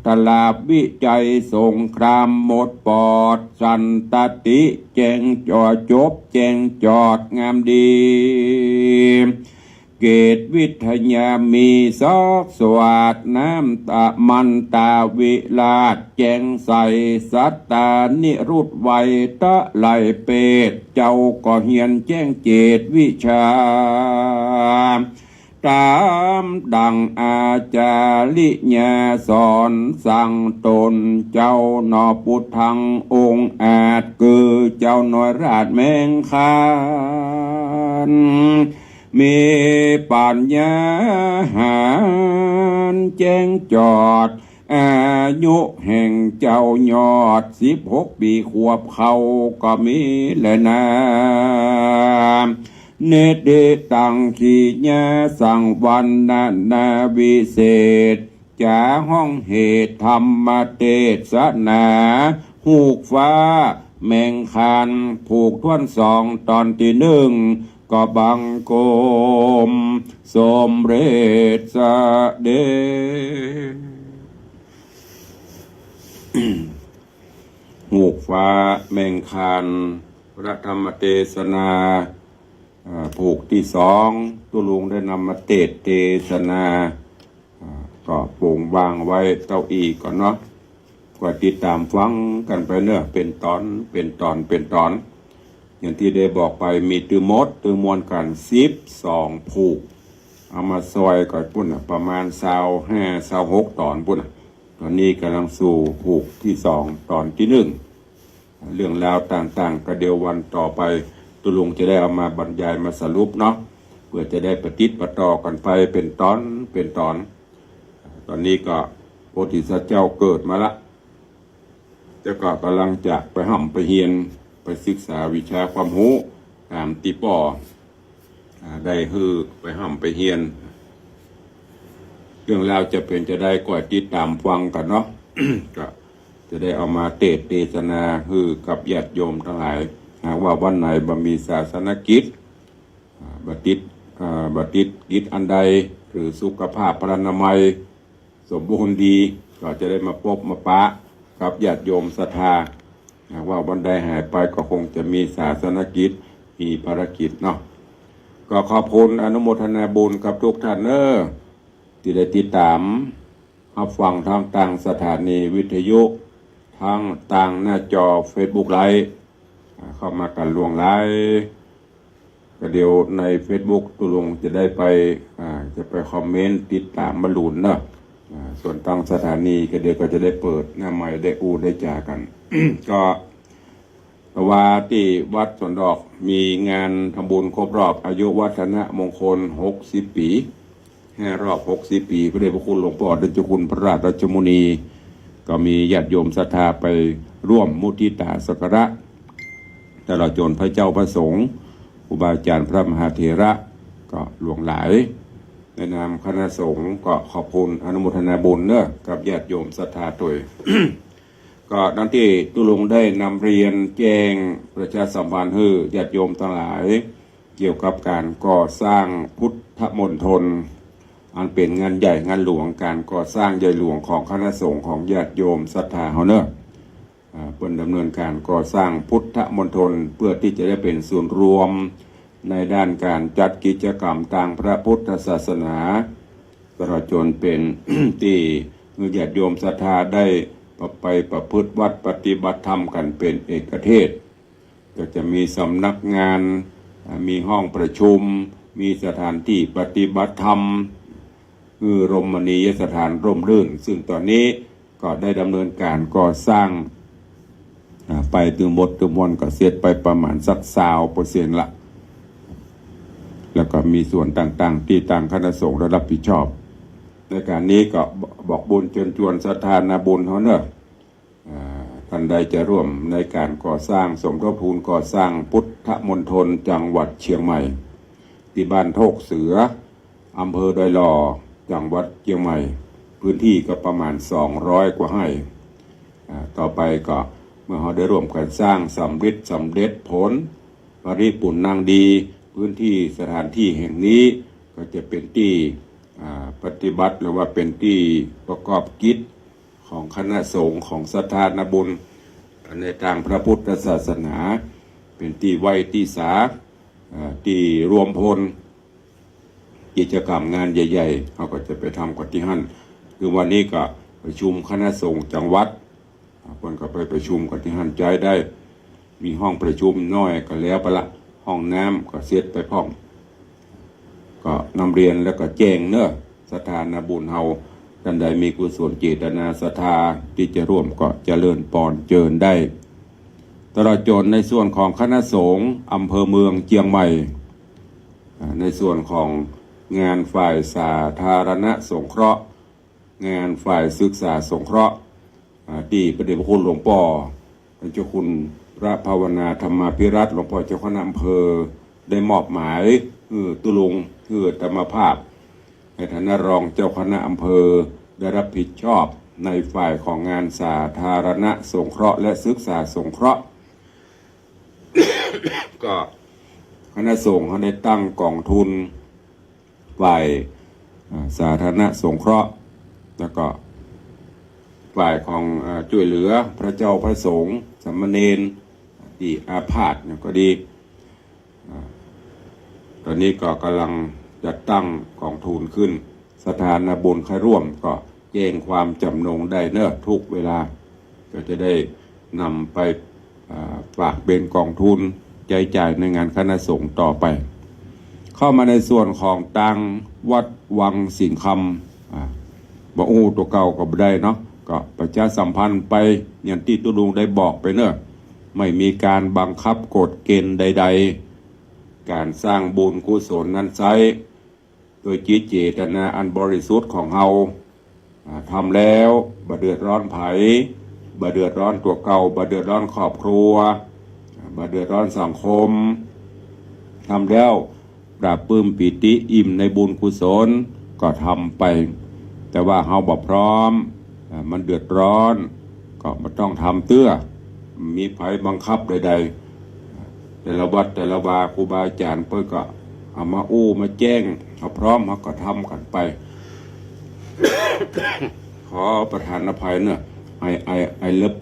ตลาบวิจัยสงครามหมดปอดสันตติแจงจอจบแจงจอดงามดีเกตวิทยามีซอกสวัสดน้ำตามันตาวิลาศแจงใสสัตตานิรุตไวตะไหลเปตเจ้าก็เฮียนแจ้งเจตวิชาตามดังอาจาริญาสอนสั่งตนเจ้าหนอพุทธังองค์อาจคือเจ้าหน่อยราชแมงคานมีปัญญาหารแจ้งจอดอายุแห่งเจ้ายอด16 ปีขวบเขาก็มีแลนาเนเดตังขีญาสังวันนาวิเศษจาห้องเหตุธรรมเทศนาหูกฟ้าแมงคันผูกท่วน2 ตอนที่ 1ก็บังโกมสมเร็จสะเดหูกฟ้าแมงคันพระธรรมเทศนาผูกที่ 2ตุลุงได้นำมาเทศนาก็โปร่งวางไว้เก้าอี้ก่อนเนาะก็ติดตามฟังกันไปเนอะเป็นตอนอย่างที่ได้บอกไปมีตือมวลกัน12ผูกเอามาซอยก่อนปุ่นประมาณ25-26 ตอนปุ่นตอนนี้กำลังสู่ผูกที่ 2 ตอนที่ 1เรื่องราวต่างๆก็เดี๋ยววันต่อไปตุลุงจะได้เอามาบรรยายมาสรุปเนาะเพื่อจะได้ประติดประต่อกันไปเป็นตอนตอนนี้ก็โพธิสัตว์เจ้าเกิดมาละแต่ก็กำลังจะไปห่ำไปเฮียนไปศึกษาวิชาความรู้ตามติป่อได้ไปห่ำไปเฮียนเรื่องราวจะเป็นจะได้ก็ติดตามฟังกันเนาะ ก็จะได้เอามาเทศนากับญาติโยมทั้งหลายหากว่าวันไหนบ่มีศาสนกิจบัติดกิจอันใดหรือสุขภาพพรรณนามัยสมบูรณ์ดีก็จะได้มาพบมาปะกับญาติโยมศรัทธาหากว่าวันใดหายไปก็คงจะมีศาสนกิจมีภารกิจเนาะก็ขอบคุณอนุโมทนาบุญกับทุกท่านที่ได้ติดตามรับฟังทางต่างสถานีวิทยุทางต่างหน้าจอ Facebook ไลฟ์เข้ามากันล่วงไลฟ์ก็เดี๋ยวใน Facebook ตุลงจะได้จะไปคอมเมนต์ติดตามมาลุนเนาะส่วนทางสถานีก็เดี๋ยวก็จะได้เปิดหน้าใหม่ได้ได้จากัน ก็ว่าที่วัดสวนดอกมีงานทำบุญครบรอบอายุวัฒนมงคล60 ปี5 รอบ60 ปีพระเดชพระคุณหลวงพ่อเดชคุณพระราชราชมุนีก็มีญาติโยมศรัทธาไปร่วมมุทิตาสักการะตลอดจนพระเจ้าพระสงฆ์ครูบาอาจารย์พระมหาเถระก็หลวงหลายในนามคณะสงฆ์ก็ขอบคุณอนุโมทนาบุญเนอะกับญาติโยมศรัทธาตัว ก็ดังที่ตุลุงได้นำเรียนแจ้งประชาสัมพันธ์ให้ญาติโยมทั้งหลายเกี่ยวกับการก่อสร้างพุทธมณฑลอันเป็นงานใหญ่งานหลวงการก่อสร้างใหญ่หลวงของคณะสงฆ์ของญาติโยมศรัทธาเฮาเนอะเป็นดำเนินการก่อสร้างพุทธมณฑลเพื่อที่จะได้เป็นส่วนรวมในด้านการจัดกิจกรรมทางพระพุทธศาสนาตลอดจนเป็น ที่ญาติโยมศรัทธาได้ไปประพฤติวัดปฏิบัติธรรมกันเป็นเอกเทศก็จะมีสำนักงานมีห้องประชุมมีสถานที่ปฏิบัติธรรมรมณียสถานร่มรื่นซึ่งตอนนี้ก็ได้ดำเนินการก่อสร้างไปถึงหมดถึงมวลก็เสร็จไปประมาณสัก20%ละแล้วก็มีส่วนต่างๆที่ต่างคณะสงฆ์ได้รับผิดชอบในการนี้ก็บอกบุญเชิญชวนศรัทธานาบุญเขาเนอะท่านใดจะร่วมในการก่อสร้างสมทบทุนก่อสร้างพุทธมณฑลจังหวัดเชียงใหม่ที่บ้านโทกเสืออำเภอดอยหล่อจังหวัดเชียงใหม่พื้นที่ก็ประมาณ200 กว่าไร่ต่อไปก็เมื่อเราได้ร่วมกันสร้างสำเร็จผลปริปุณนางดีพื้นที่สถานที่แห่งนี้ ก็จะเป็นที่ปฏิบัติหรือว่าเป็นที่ประกอบกิจของคณะสงฆ์ของสถานบุญในทางพระพุทธศาสนาเป็นที่ไหว้ที่สาที่รวมพลกิจกรรมงานใหญ่ๆเขาก็จะไปทำกันที่หั่นคือวันนี้ก็ประชุมคณะสงฆ์จังหวัดคนก็ไปประชุมกันที่หั่นใจได้มีห้องประชุมน้อยก็แล้วไปละห้องน้ำก็เสร็จไปพร้อมก็นำเรียนแล้วก็แจ้งเนอะสถานบุญเฮาท่านใดมีกุศลเจตนาศรัทธาที่จะร่วมก็เจริญปอนเจิญได้ตลอดจนในส่วนของคณะสงฆ์อำเภอเมืองเชียงใหม่ในส่วนของงานฝ่ายสาธารณสงเคราะห์งานฝ่ายศึกษาสงเคราะห์ที่พระเดชพระคุณหลวงพ่อพระเจ้าคุณพระภาวนาธรรมาภิรัตน์หลวงพ่อเจ้าคณะอำเภอได้มอบหมายตุลุงธรรมภาพในฐานะรองเจ้าคณะอำเภอได้รับผิดชอบในฝ่ายของงานสาธารณสงเคราะห์และศึกษาสงเคราะห์ ก็คณะสงฆ์เขาได้ตั้งกองทุนฝ่ายสาธารณสงเคราะห์แล้วก็ฝ่ายของช่วยเหลือพระเจ้าพระสงฆ์สามเณรที่อาพาธก็ดีตอนนี้ก็กำลังจัดตั้งกองทุนขึ้นสถานบุญใครร่วมก็แจ้งความจำนงได้เนอะทุกเวลาก็จะได้นำไปฝากเป็นกองทุนจ่ายในงานคณะสงฆ์ต่อไปเข้ามาในส่วนของตังวัดวังสิงห์คำบ่อู้ตัวเก่าก็บ่ได้เนาะก็ประชาสัมพันธ์ไปอย่างที่ตุลุงได้บอกไปเนอะไม่มีการบังคับกฎเกณฑ์ใดๆการสร้างบุญกุศลนั้นใช้โดยจิตเจตนาอันบริสุทธิ์ของเฮาทำแล้วบ่เดือดร้อนไผบ่เดือดร้อนตัวเก่าบ่เดือดร้อนครอบครัวบ่เดือดร้อนสังคมทำแล้วปราบปลื้มปิติอิ่มในบุญกุศลก็ทำไปแต่ว่าเฮาบ่พร้อมมันเดือดร้อนก็ไม่ต้องทำเตื้อมีไผบังคับใดๆแต่ละวัดแต่ละวาครูบาอาจารย์เพิ่นก็เอามามาแจ้งเขาพร้อมเขาก็ทำกันไป ขอประทานอภัยเนอะไอเลิฟ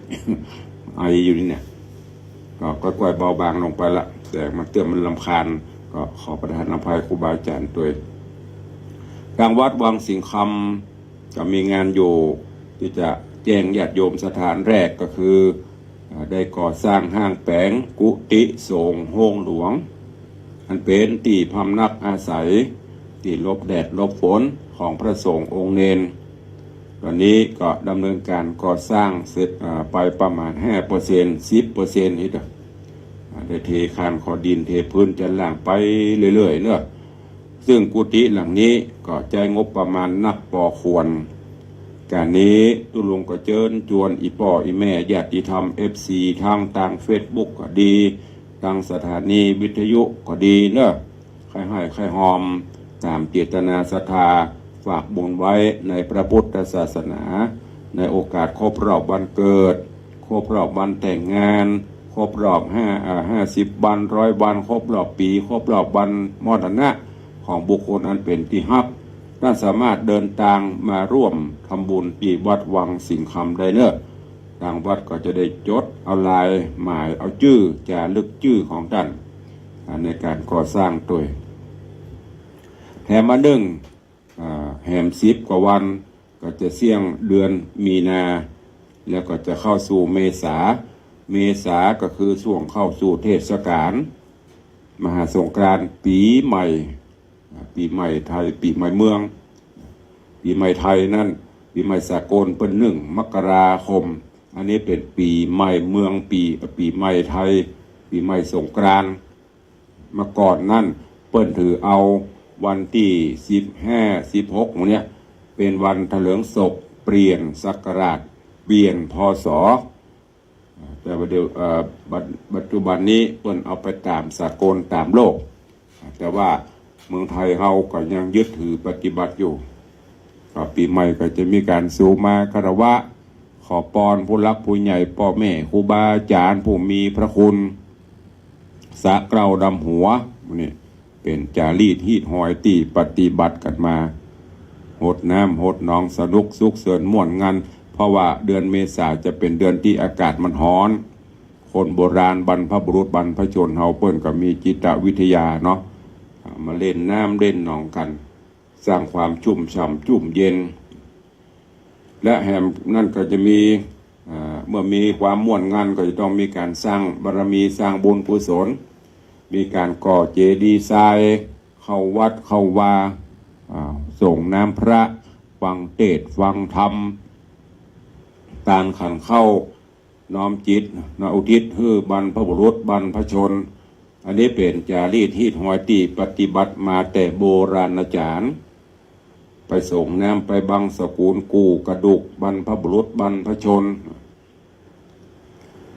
ไออยู่นี่เนี่ยก็ค่อยๆเบาบางลงไปละแต่มันเตือนมันรำคาญก็ขอประทานอภัยครูบาอาจารย์ด้วยทางวัดวังสิงห์คำก็มีงานอยู่ที่จะแจ้งญาติโยมสถานแรกก็คือได้ก่อสร้างห้างแปลงกุฏิสงฆ์โฮงหลวงอันเป็นที่พำนักอาศัยที่หลบแดดหลบฝนของพระสงฆ์องค์เนนตอนนี้ก็ดำเนินการก่อสร้างเสร็จไปประมาณ 5% 10% นี่เด้อได้เทคานขอดินเทพื้นจันล่างไปเรื่อยๆเนอะซึ่งกุฏิหลังนี้ก็ใจงบประมาณนับปอควรการนี้ตุลุงก็เชิญชวนอีป่ออีแม่ญาติธรรม FC ทางต่าง Facebook ก็ดีทางสถานีวิทยุก็ดีเนอะใครให้ใครหอมตามเจตนาศรัทธาฝากบุญไว้ในพระพุทธศาสนาในโอกาสครบรอบวันเกิดครบรอบวันแต่งงานครบรอบ50 วัน100 วันครบรอบปีครบรอบวันมรณะของบุคคลอันเป็นที่ฮักท่านสามารถเดินทางมาร่วมทำบุญที่วัดวังสิงห์คำได้เนอะทางวัดก็จะได้จดเอาลายหมายเอาชื่อจารึกชื่อของท่านในการก่อสร้างตัวแถมมาแหม10 กว่าวันก็จะเสี่ยงเดือนมีนาแล้วก็จะเข้าสู่เมษาก็คือช่วงเข้าสู่เทศกาลมหาสงกรานต์ปีใหม่ไทยปีใหม่เมืองปีใหม่ไทยนั่นปีใหม่สากลเป็น1 มกราคมอันนี้เป็นปีใหม่เมืองปีใหม่ไทยปีใหม่สงกรานต์มาก่อนนั่นเปิ้นถือเอาวันที่15-16เนี่ยเป็นวันเถลิงศพเปลี่ยนศักราชเปลี่ยนพศแต่ปัจจุบันนี้เปิ้นเอาไปตามสากลตามโลกแต่ว่าเมืองไทยเราก็ยังยึดถือปฏิบัติอยู่ก็ปีใหม่ก็จะมีการสู่มาคารวะขอพรผู้รักผู้ใหญ่พ่อแม่ครูบาอาจารย์ผู้มีพระคุณสะเกล้าดำหัวนี่ เป็นจารีตฮีดหอยตีปฏิบัติกันมาหดน้ำหดหนองสนุกสุขเสริญม่วนงานเพราะว่าเดือนเมษาจะเป็นเดือนที่อากาศมันร้อน คนโบราณบรรพบุรุษบรรพชนเฮาเปิ้นก็มีจิตวิทยาเนาะมาเล่นน้ำเล่นหนองกัน สร้างความชุ่มฉ่ำชุ่มเย็น และแหมนั่นก็จะมีเมื่อมีความม่วนงานก็จะต้องมีการสร้างบารมีสร้างบุญกุศลมีการก่อเจดีย์ทรายเข้าวัดเข้าวาส่งน้ำพระฟังเทศน์ฟังธรรมตานขันเข้าน้อมจิตอุทิศให้บรรพบุรุษบรรพชนอันนี้เป็นจารีตฮีดหอยตีปฏิบัติมาแต่โบราณกาลไปส่งน้ำไปบังสกุลกูกระดูกบรรพบุรุษบรรพชน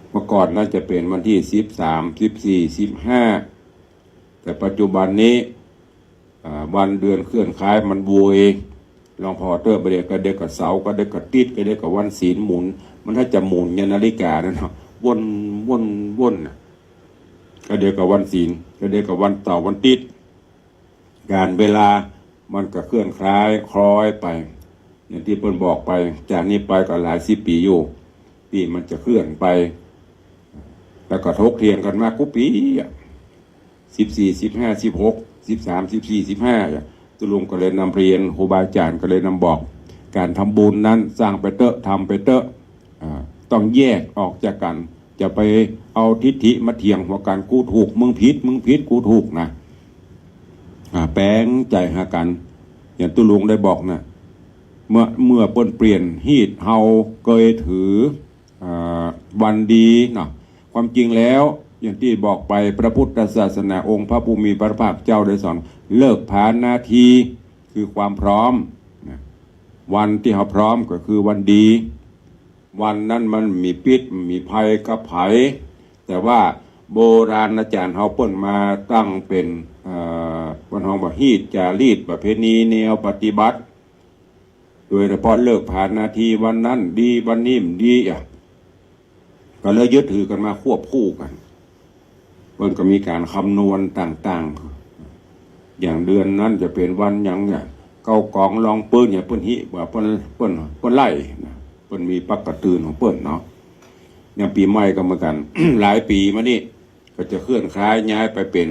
เมื่อก่อนน่าจะเป็นวันที่13 14 15แต่ปัจจุบันนี้วันเดือนเคลื่อนคล้ายมันบุยลองพอเตอร์ไปเด็กก็เด็กกับเสาก็เด็กกับติดก็เด็กกับวันศีลหมุนมันถ้าจะหมุนเนี่ยนาฬิกานั่นเนาะวนก็เด็กกับวันศีลก็เด็กกับวันต่อวันติดการเวลามันก็เคลื่อนคล้ายคล้อยไปอย่างที่เพิ่นบอกไปจากนี้ไปก็หลาย10 ปีอยู่ที่มันจะเคลื่อนไปแล้วก็ทกเถียงกันมากกุปี14 15 16 13 14 15ตุลุงก็เลยนำเรียนครูบาอาจารย์ก็เลยนำบอกการทำบุญนั้นสร้างไปเตอะทำไปเตอะต้องแยกออกจากกันจะไปเอาทิฏฐิมาเถียงว่าการกูถูกมึงผิดกูถูกนะแปลงใจหากันอย่างตุลุงได้บอกนะเมื่อเปลี่ยนฮีดเฮาเคยถือวันดีเนาะความจริงแล้วอย่างที่บอกไปพระพุทธศาสนาองค์พระภูมิพระภาคเจ้าได้สอนเลิกผานหน้าที่คือความพร้อมวันที่เราพร้อมก็คือวันดีวันนั้นมันมีพิษมีภัยกับไผแต่ว่าโบราณอาจารย์เฮาเปิ้นมาตั้งเป็นวันห้องบ่ฮีดจารีตประเพณีแนวปฏิบัติโดยเฉพาะเลิกผ่านนาทีวันนั้นดีวันนี้ดีก็เลยยึดถือกันมาควบคู่กันเพิ่นก็มีการคำนวณต่างๆอย่างเดือนนั้นจะเป็นวันอย่างเนี่ยเก้ากองลองปืนเนี่ยเพิ่นฮิว่าเพิ่นไล่เพิ่นมีปักกระตือนของเพิ่นเนาะอย่างปีใหม่ก็เหมือนกัน หลายปีมานี่ก็จะเคลื่อนคล้ายย้ายไปเป็น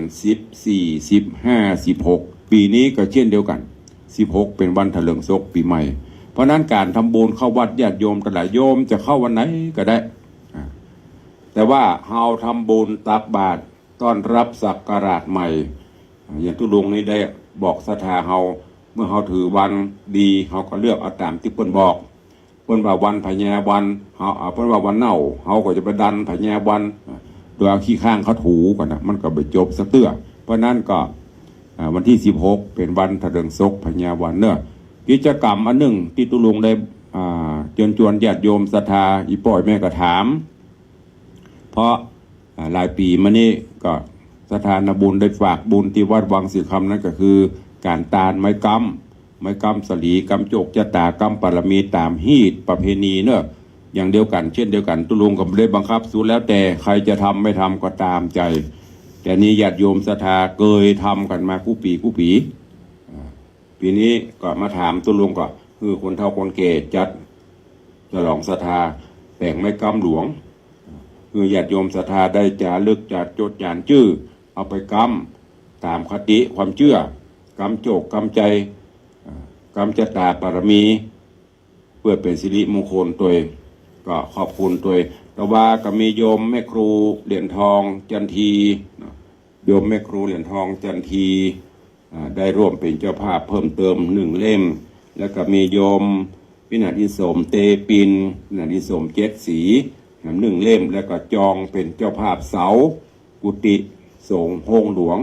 14 15 16ปีนี้ก็เช่นเดียวกัน16เป็นวันเถลิงศกปีใหม่เพราะนั้นการทำบุญเข้าวัดญาติโยมแต่ละโยมจะเข้าวันไหนก็ได้แต่ว่าเฮาทำบุญตักบาตรต้อนรับศักราชใหม่อย่างตุลุงนี้ได้บอกศรัทธาเฮาเมื่อเฮาถือวันดีเฮาก็เลือกเอาตามที่เพิ่นบอกเพิ่นว่าวันพญาวันเฮาเพิ่นว่าวันเน่าเฮาก็จะไปดันพญาวันโดยเอาขี้ข้างเขาถูกันนะมันก็ไปจบสักเตื้อเพราะนั้นก็วันที่16เป็นวันเถลิงศกพญาวันเนอะกิจกรรมอันหนึ่งที่ตุลุงได้เชิญชวนญาติโยมศรัทธาอีป่อยแม่ก็ถามเพราะหลายปีมานี้ก็สถานบุญได้ฝากบุญที่วัดวังสีคำนั่นก็คือการตานไม้กำสลีกำโจกจตากำปรมีตามฮีดประเพณีเนอะอย่างเดียวกันเช่นเดียวกันตุลุงก็ไม่ได้บังคับสู้แล้วแต่ใครจะทำไม่ทำก็ตามใจแต่นี้ญาติโยมศรัทธาเคยทำกันมาคู่ปีปีนี้ก็มาถามตุลุงก็คือคนเฒ่าคนแก่จัดฉลองศรัทธาแต่งไม้กำหลวงคือญาติโยมศรัทธาได้จารึกจัดจดจานชื่อเอาไปกำตามคติความเชื่อกำโจกกำใจกำจตาปรมีเพื่อเป็นสิริมงคลตัวเองก็ขอบคุณตัวเองแต่ว่าก็มีโยมแม่ครูเหรียญทองจันทีโยมแม่ครูเหรียญทองจันทีได้ร่วมเป็นเจ้าภาพเพิ่มเติม1 เล่มแล้วก็มีโยมพินาทิสมเตปินพินาทิสม7 สี1 เล่มแล้วก็จองเป็นเจ้าภาพเสากุฏิสงฆ์โฮงหลวง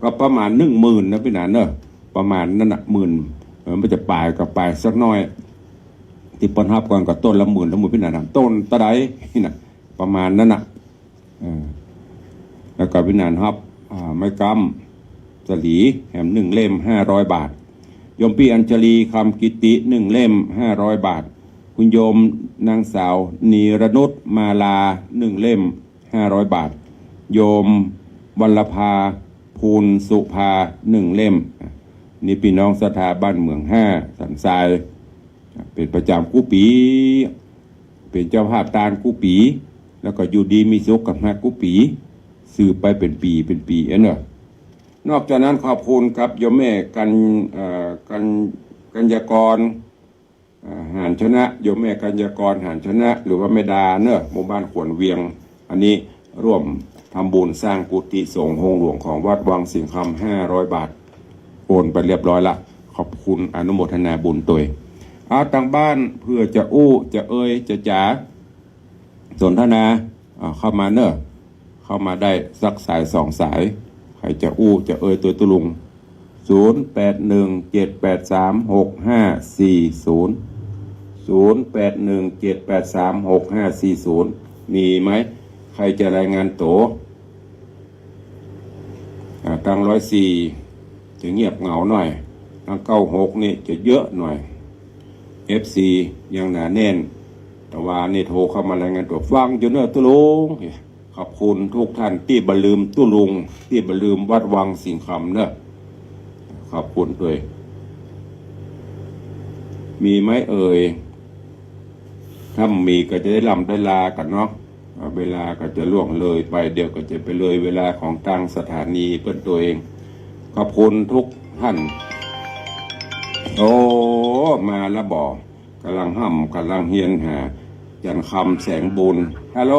ก็ประมาณ10,000นะพี่หนานเนอะประมาณนั่นน่ะ10,000มันจะปลายกับปลายสักน้อยที่ปนฮับก่อนก็ต้นละ10,000พี่หนานต้นตะไดนี่น่ะประมาณนั้นน่ะแล้วก็พี่หนานฮับไม้กำสลีแหม1 เล่ม500 บาทโยมพี่อัญชลีคำกิติ1 เล่ม500 บาทคุณโยมนางสาวนีรนุชมาลา1 เล่ม500 บาทโยมวัลภา ภูลสุภา1 เล่มนี่พี่น้องสถาบ้านเมือง5 สันทรายเป็นประจำกู้ปีเป็นเจ้าภาพตาลกู้ปี แล้วก็อยู่ดีมีสุขกับฮักกู้ปีสืบไปเป็นปีเนอะนอกจากนั้นขอบคุณครับโยมแม่กัญญากรหานชนะโยมแม่กัญญากรหานชนะหรือว่าแม่ดาเนอะหมู่บ้านขวนเวียงอันนี้ร่วมทำบุญสร้างกุฏิสงฆ์องค์หลวงของวัดวังสิงห์คำ500 บาทโอนไปเรียบร้อยละขอบคุณอนุโมทนาบุญตัวเอาทางบ้านเพื่อจะอู้จะเอ่ยจะจ๋าสนทนาเข้ามาเนอะเข้ามาได้สักสาย2 สายใครจะอู้จะเอ่ยตัวตุลุง0817836540 มีไหมใครจะรายงานโตตั้ง104จะเงียบเหงาหน่อยตั้ง96นี่จะเยอะหน่อย FC ยังหนาแน่นแต่ว่านี่โทรเข้ามารายงานตัวฟังอยู่เนอะตุลุงขอบคุณทุกท่านที่บรรลืมตุลุงที่บรรลืมวัดวังสิงห์คำเนอะขอบคุณด้วยมีไหมเอ่ยถ้ามีก็จะได้ลำได้ลากันเนาะเวลาก็จะล่วงเลยไปเดี๋ยวก็จะไปเลยเวลาของทางสถานีเพื่อนตัวเองขอบคุณทุกท่านโอ้มาแล้วบอกกำลังห่ำกำลังเฮียนหาจันคำแสงบุญฮัลโหล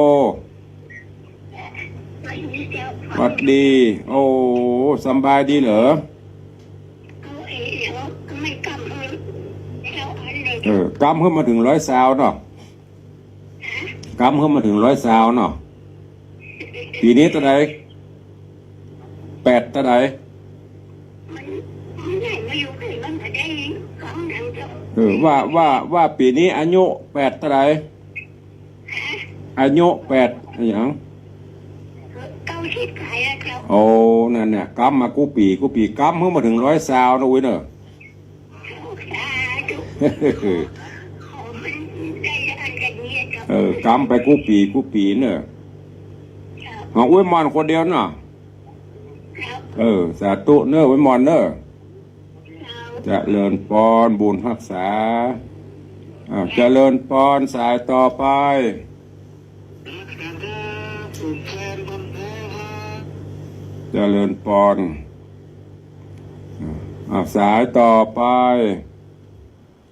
สวัสดีโอ้สบายดีเหรอกำขึ้นมาถึง100 ซาวเนาะกำขึ้นมาถึง100 ซาวเนาะปีนี้ตัวใด8ตัวใดว่าปีนี้อายุ8ตัวใดอายุ8อย่างโอ้นั่นเนี่ยกำมากูปีกำขึ้นมาถึง100 ซาวนะอุ้ยเนอะกำไปกูปีเนอะของอุ้ยมอนคนเดียวเนาะสาธุเนอะอุ้ยมอนเนอะจะเลินปอนบุญรักษาจะเลินปอนสายต่อไปจะเลินปอนสายต่อไป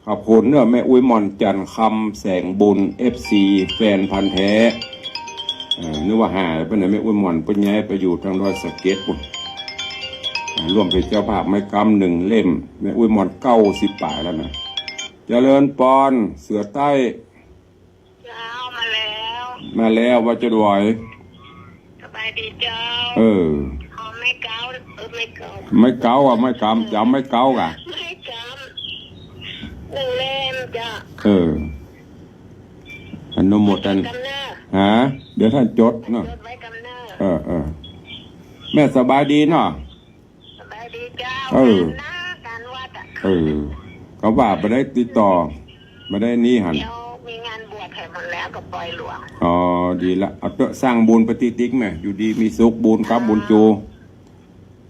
ขอบคุณเนอะแม่อุ้ยมอนจันคำแสงบุญ FC แฟนพันธุ์แท้นึกว่าหายไปไหนแม่อุ้ยมอนไปย้ายไปอยู่ทางดอยสะเก็ดปุ่นร่วมเป็นเจ้าภาพไม้กำ1 เล่มแม่อุ้ยมอน90 ป่ายแล้วนะเจริญปอนเสือใต้มาแล้วว่าจะด้วยสบายดีเจ้าไม่เกาไม่เกาไม่เกาจำไม่เกาอ่ะไม่จำ1 เล่มจ้ะอนุโมทนาเดี๋ยวท่านจดเนาะแม่สบายดีเนาะสบายดีเจ้าการวัดเขาว่าไม่ได้ติดต่อไม่ได้นี่หันมีงานบวชให้มันแล้วก็ปล่อยหลวงดีละเอาเถอะสร้างบุญปฏิทิกแม่อยู่ดีมีสุขบุญครับบุญจู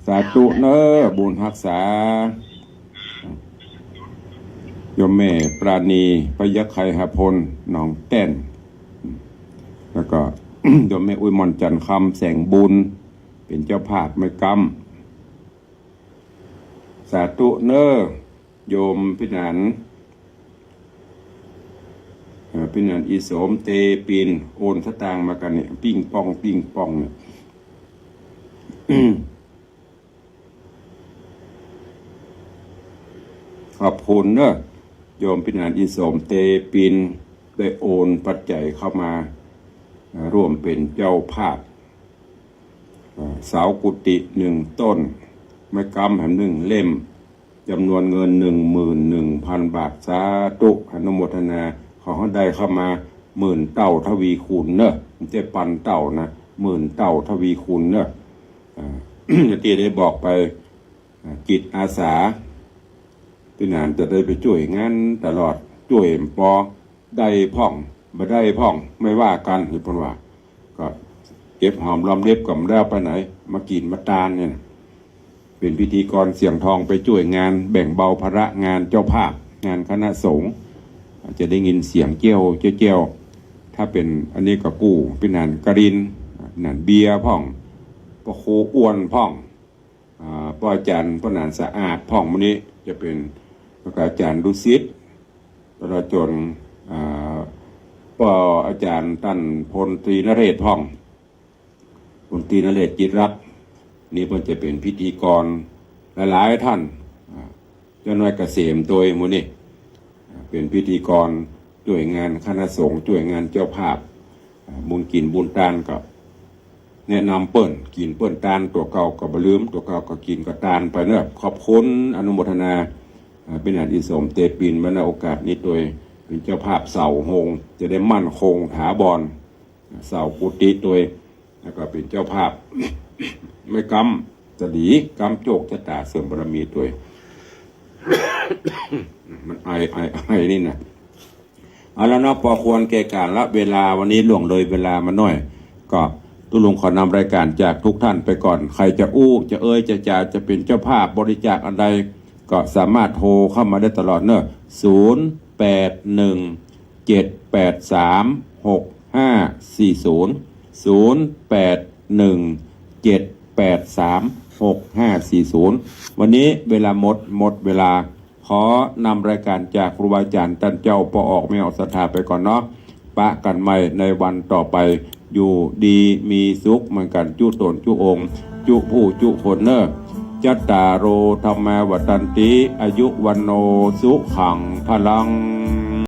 สาธุเนอบุญรักษาโยมแม่ปราณีพยัคฆ์ไคหพลหนองแต้นแล้วก็ โยมแม่อุ้ยมอนจันทร์คำแสงบุญเป็นเจ้าภาพไม่กำสาธุเนอโยมพินันอีโสมเตปีนโอนสตางมากันเนี่ยปิ้งปองเนี่ย ขอบคุณเนอะโยมพินันอีโสมเตปีนได้โอนปัจจัยเข้ามาร่วมเป็นเจ้าภาพเสากุฏิ1 ต้นไม้กำแห่ง1 เล่มจำนวนเงิน 11,000 บาทสาธุอนุโมทนาขอให้ได้เข้ามา10,000 เท่าทวีคูณเนอะมันจะปันเท่านะ10,000 เท่าทวีคูณเนอะที่ได้บอกไปจิตอาสาพี่นานจะได้ไปช่วยงานตลอดช่วยปอได้พ่องไม่ได้พ่องไม่ว่ากันหรือเปล่าก็เก็บหอมรอมเล็บกับแล้วไปไหนมากินมาตาลเนี่ย เป็นพิธีกรเสียงทองไปช่วยงานแบ่งเบาภาระงานเจ้าภาพงานคณะสงฆ์จะได้ยินเสียงเจี้ยวถ้าเป็นอันนี้ก็กู้เป็นนันกรินนันเบียร์พ่องปะโคอ้วนพ่องป้าอาจารย์ป้านันสะอาดพ่องมื้อนี้จะเป็นอาจารย์ดุสิตตลอดจนป้าอาจารย์ท่านพลตรีนเรศพ่องพลตรีนเรศจิตรักนี่เพิ่นจะเป็นพิธีกรหลายๆท่านเจ้าหน้าเกษมโดยมื้อนี้เป็นพิธีกรช่วยงานคณะสงฆ์ช่วยงานเจ้าภาพบุญกินบุญทานกับแนะนำเปิ้นกินเปิ้นทานตัวเก่าก็บ่ลืมตัวเก่าก็กินก็ทานไปเนาะขอบคุณอนุโมทนาเป็นอานิสงส์เตปินมาณโอกาสนี้โดยเป็นเจ้าภาพเสาหงจะได้มั่นคงถาวรเสากุฏิโดยแล้วก็เป็นเจ้าภาพ ไม่กำจะดีกำโจกจะตาเสริมบารมีโดย มันไอนี่นะเอาแล้วเนาะพอควรแก่การละเวลาวันนี้ล่วงเลยเวลามาหน่อย ก็ตุลุงขอนำรายการจากทุกท่านไปก่อนใครจะจะจะจ่าจะเป็นเจ้าภาพบริจาคอันใดก็สามารถโทรเข้ามาได้ตลอดเนอะ0817836540วันนี้เวลาหมดเวลาขอนำรายการจากครูบาอาจารย์ท่านเจ้าปออกไม่ออกศรัทธาไปก่อนเนาะปะกันใหม่ในวันต่อไปอยู่ดีมีสุขเหมือนกันจุตนจุองค์จุผู้จุคนเนอะจัตตาโรธรรมวัฏันติอายุวันโนสุขังพลัง